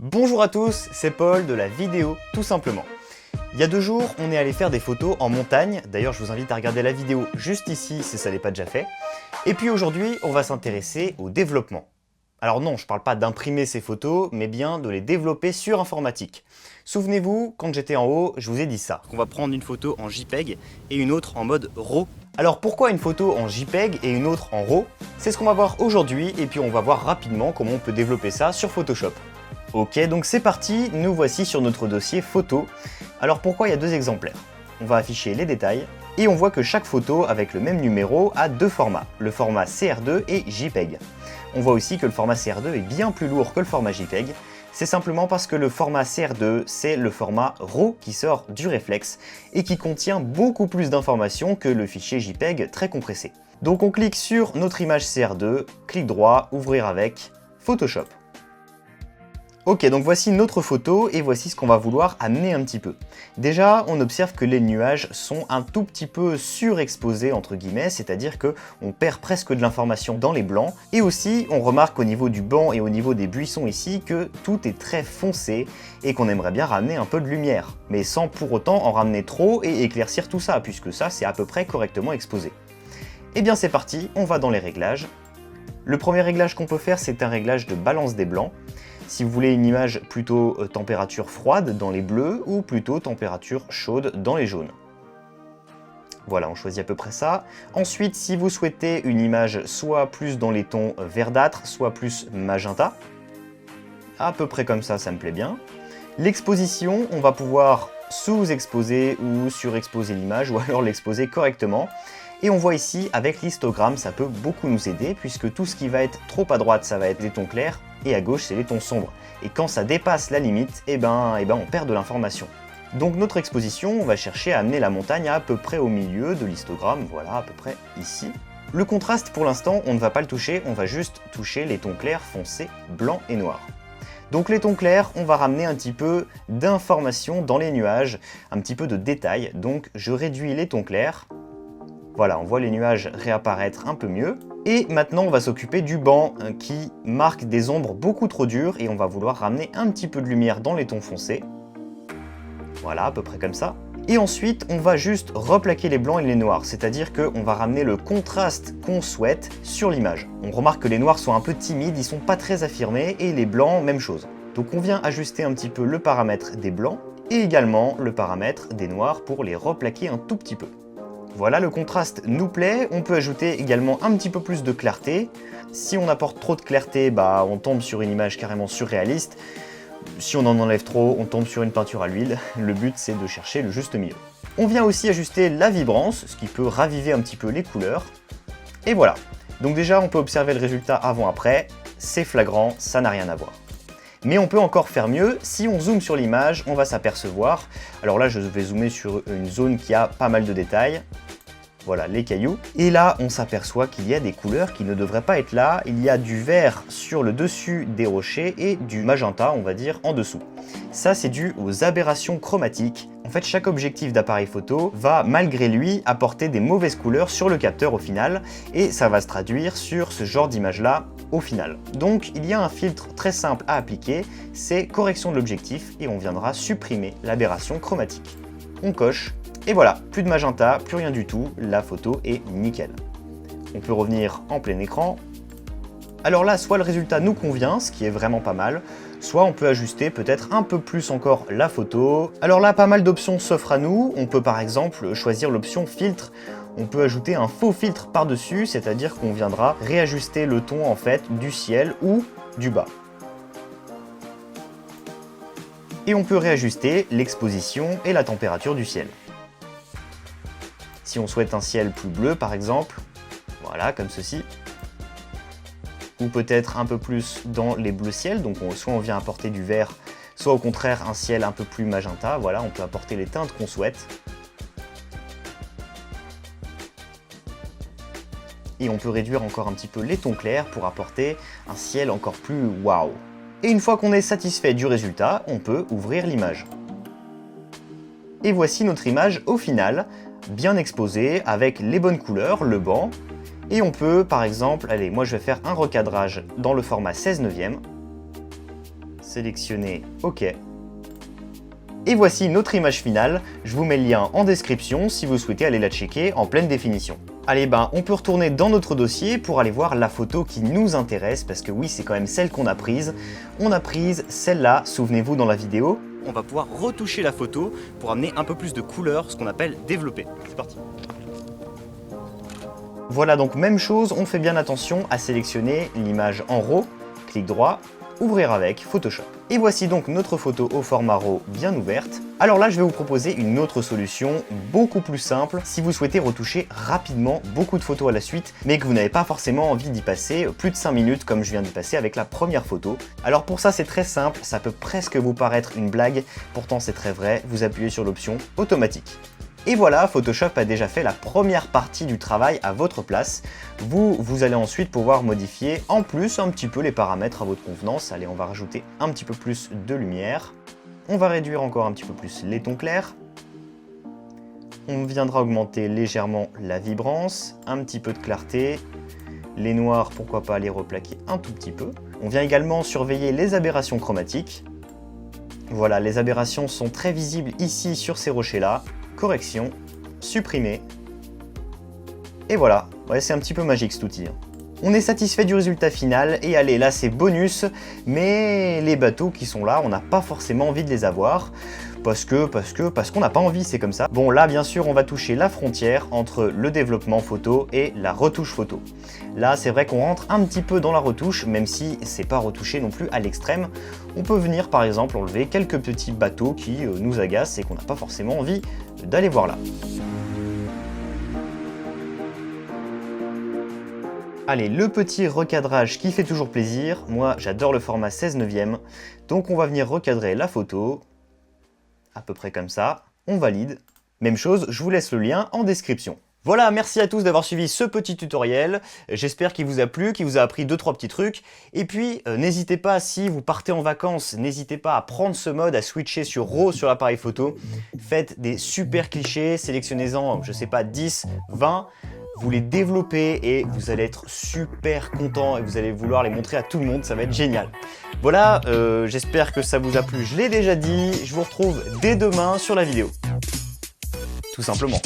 Bonjour à tous, c'est Paul de la vidéo tout simplement. Il y a 2 jours, on est allé faire des photos en montagne, d'ailleurs je vous invite à regarder la vidéo juste ici si ça n'est pas déjà fait. Et puis aujourd'hui, on va s'intéresser au développement. Alors non, je parle pas d'imprimer ces photos, mais bien de les développer sur informatique. Souvenez-vous, quand j'étais en haut, je vous ai dit ça. On va prendre une photo en JPEG et une autre en mode RAW. Alors pourquoi une photo en JPEG et une autre en RAW? C'est ce qu'on va voir aujourd'hui et puis on va voir rapidement comment on peut développer ça sur Photoshop. Ok, donc c'est parti, nous voici sur notre dossier photo. Alors pourquoi il y a 2 exemplaires? On va afficher les détails et on voit que chaque photo avec le même numéro a 2 formats, le format CR2 et JPEG. On voit aussi que le format CR2 est bien plus lourd que le format JPEG. C'est simplement parce que le format CR2, c'est le format RAW qui sort du réflexe et qui contient beaucoup plus d'informations que le fichier JPEG très compressé. Donc on clique sur notre image CR2, clic droit, ouvrir avec Photoshop. Ok, donc voici notre photo et voici ce qu'on va vouloir amener un petit peu. Déjà, on observe que les nuages sont un tout petit peu surexposés entre guillemets, c'est-à-dire qu'on perd presque de l'information dans les blancs. Et aussi, on remarque au niveau du banc et au niveau des buissons ici que tout est très foncé et qu'on aimerait bien ramener un peu de lumière, mais sans pour autant en ramener trop et éclaircir tout ça, puisque ça c'est à peu près correctement exposé. Et bien c'est parti, on va dans les réglages. Le premier réglage qu'on peut faire, c'est un réglage de balance des blancs. Si vous voulez une image plutôt température froide dans les bleus ou plutôt température chaude dans les jaunes. Voilà, on choisit à peu près ça. Ensuite, si vous souhaitez une image soit plus dans les tons verdâtres, soit plus magenta, à peu près comme ça, ça me plaît bien. L'exposition, on va pouvoir sous-exposer ou surexposer l'image ou alors l'exposer correctement. Et on voit ici, avec l'histogramme, ça peut beaucoup nous aider puisque tout ce qui va être trop à droite, ça va être les tons clairs et à gauche, c'est les tons sombres. Et quand ça dépasse la limite, on perd de l'information. Donc notre exposition, on va chercher à amener la montagne à peu près au milieu de l'histogramme, voilà, à peu près ici. Le contraste, pour l'instant, on ne va pas le toucher, on va juste toucher les tons clairs, foncés, blancs et noirs. Donc les tons clairs, on va ramener un petit peu d'information dans les nuages, un petit peu de détails. Donc je réduis les tons clairs. Voilà, on voit les nuages réapparaître un peu mieux. Et maintenant, on va s'occuper du banc qui marque des ombres beaucoup trop dures et on va vouloir ramener un petit peu de lumière dans les tons foncés. Voilà, à peu près comme ça. Et ensuite, on va juste replaquer les blancs et les noirs, c'est-à-dire qu'on va ramener le contraste qu'on souhaite sur l'image. On remarque que les noirs sont un peu timides, ils sont pas très affirmés, et les blancs, même chose. Donc on vient ajuster un petit peu le paramètre des blancs, et également le paramètre des noirs pour les replaquer un tout petit peu. Voilà, le contraste nous plaît, on peut ajouter également un petit peu plus de clarté. Si on apporte trop de clarté, on tombe sur une image carrément surréaliste. Si on en enlève trop, on tombe sur une peinture à l'huile. Le but, c'est de chercher le juste milieu. On vient aussi ajuster la vibrance, ce qui peut raviver un petit peu les couleurs. Et voilà. Donc déjà, on peut observer le résultat avant-après. C'est flagrant, ça n'a rien à voir. Mais on peut encore faire mieux. Si on zoome sur l'image, on va s'apercevoir. Alors là, je vais zoomer sur une zone qui a pas mal de détails. Voilà, les cailloux. Et là, on s'aperçoit qu'il y a des couleurs qui ne devraient pas être là. Il y a du vert sur le dessus des rochers et du magenta, on va dire, en dessous. Ça, c'est dû aux aberrations chromatiques. En fait, chaque objectif d'appareil photo va, malgré lui, apporter des mauvaises couleurs sur le capteur au final. Et ça va se traduire sur ce genre d'image-là au final. Donc, il y a un filtre très simple à appliquer. C'est correction de l'objectif et on viendra supprimer l'aberration chromatique. On coche. Et voilà, plus de magenta, plus rien du tout, la photo est nickel. On peut revenir en plein écran. Alors là, soit le résultat nous convient, ce qui est vraiment pas mal, soit on peut ajuster peut-être un peu plus encore la photo. Alors là, pas mal d'options s'offrent à nous. On peut par exemple choisir l'option filtre. On peut ajouter un faux filtre par-dessus, c'est-à-dire qu'on viendra réajuster le ton en fait du ciel ou du bas. Et on peut réajuster l'exposition et la température du ciel. Si on souhaite un ciel plus bleu par exemple, voilà, comme ceci. Ou peut-être un peu plus dans les bleus ciels, donc soit on vient apporter du vert, soit au contraire un ciel un peu plus magenta, voilà, on peut apporter les teintes qu'on souhaite. Et on peut réduire encore un petit peu les tons clairs pour apporter un ciel encore plus waouh. Et une fois qu'on est satisfait du résultat, on peut ouvrir l'image. Et voici notre image au final, bien exposée, avec les bonnes couleurs, le banc. Et on peut, par exemple, allez, moi je vais faire un recadrage dans le format 16/9. sélectionnez OK. Et voici notre image finale, je vous mets le lien en description si vous souhaitez aller la checker en pleine définition. Allez on peut retourner dans notre dossier pour aller voir la photo qui nous intéresse, parce que oui, c'est quand même celle qu'on a prise. On a prise celle-là, souvenez-vous dans la vidéo. On va pouvoir retoucher la photo pour amener un peu plus de couleur, ce qu'on appelle développer. C'est parti. Voilà, donc même chose, on fait bien attention à sélectionner l'image en RAW, clic droit, ouvrir avec Photoshop. Et voici donc notre photo au format RAW bien ouverte. Alors là, je vais vous proposer une autre solution beaucoup plus simple si vous souhaitez retoucher rapidement beaucoup de photos à la suite, mais que vous n'avez pas forcément envie d'y passer plus de 5 minutes comme je viens d'y passer avec la première photo. Alors pour ça, c'est très simple, ça peut presque vous paraître une blague, pourtant c'est très vrai, vous appuyez sur l'option automatique. Et voilà, Photoshop a déjà fait la première partie du travail à votre place. Vous allez ensuite pouvoir modifier en plus un petit peu les paramètres à votre convenance. Allez, on va rajouter un petit peu plus de lumière. On va réduire encore un petit peu plus les tons clairs. On viendra augmenter légèrement la vibrance, un petit peu de clarté. Les noirs, pourquoi pas les replaquer un tout petit peu. On vient également surveiller les aberrations chromatiques. Voilà, les aberrations sont très visibles ici sur ces rochers-là. Correction, supprimer, et voilà, ouais, c'est un petit peu magique cet outil. On est satisfait du résultat final, et allez, là c'est bonus, mais les bateaux qui sont là, on n'a pas forcément envie de les avoir, parce qu'on n'a pas envie, c'est comme ça. Bon, là bien sûr, on va toucher la frontière entre le développement photo et la retouche photo. Là, c'est vrai qu'on rentre un petit peu dans la retouche, même si c'est pas retouché non plus à l'extrême. On peut venir par exemple enlever quelques petits bateaux qui nous agacent et qu'on n'a pas forcément envie d'aller voir là. Allez, le petit recadrage qui fait toujours plaisir. Moi, j'adore le format 16/9. Donc on va venir recadrer la photo. À peu près comme ça. On valide. Même chose, je vous laisse le lien en description. Voilà, merci à tous d'avoir suivi ce petit tutoriel. J'espère qu'il vous a plu, qu'il vous a appris 2-3 petits trucs. Et puis, n'hésitez pas, si vous partez en vacances, n'hésitez pas à prendre ce mode, à switcher sur RAW sur l'appareil photo. Faites des super clichés, sélectionnez-en, je sais pas, 10, 20. Vous les développez et vous allez être super content et vous allez vouloir les montrer à tout le monde, ça va être génial. Voilà, j'espère que ça vous a plu, je l'ai déjà dit. Je vous retrouve dès demain sur la vidéo. Tout simplement.